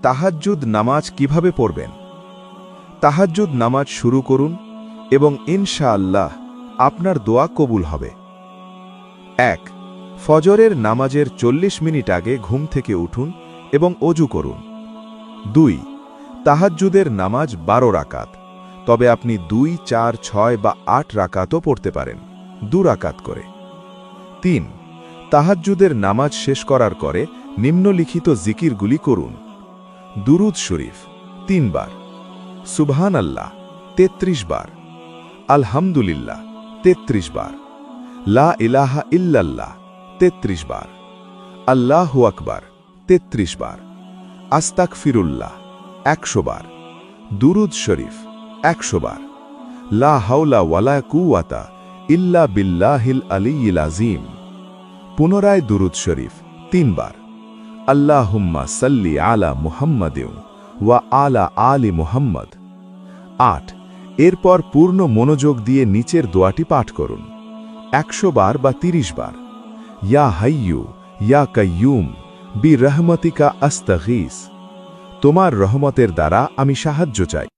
তাহাজ্জুদ নামাজ কিভাবে পড়বেন? তাহাজ্জুদ নামাজ শুরু করুন এবং ইনশাআল্লাহ আপনার দোয়া কবুল হবে। ১. ফজরের নামাজের ৪০ মিনিট আগে ঘুম থেকে উঠুন এবং অজু করুন। ২. তাহাজ্জুদের নামাজ ১২ রাকাত, তবে আপনি ২, ৪, ৬ বা ৮ রাকাতও পড়তে পারেন, ২ রাকাত করে। ৩. তাহাজ্জুদের নামাজ শেষ করার পরে নিম্নলিখিত জিকিরগুলি করুন। দুরুদ শরীফ ৩ বার, সুবহান আল্লাহ ৩৩ বার, আলহামদুলিল্লাহ ৩৩ বার, লা ইলাহা ইল্লাল্লাহ ৩৩ বার, আল্লাহু আকবার ৩৩ বার, আস্তাগফিরুল্লাহ ১০০ বার, দুরুদ শরীফ ১০০ বার, লা হাওলা ওয়ালা কুওয়াতা ইল্লা বিল্লাহিল আলিয়্যিল আযীম। পুনরায় দুরুদ শরীফ ৩ বার, আল্লাহুম্মা সাল্লি আলা মুহাম্মাদিন ওয়া আলা আলি মুহাম্মদ। ৮. এরপর পূর্ণ মনোযোগ দিয়ে নিচের দোয়াটি পাঠ করুন ১০০ বার বা ৩০ বার। ইয়া হাইয়্যু ইয়া কাইয়্যুম বি রহমতিকা আস্তাগীস। তোমার রহমতের দ্বারা আমি সাহায্য চাই।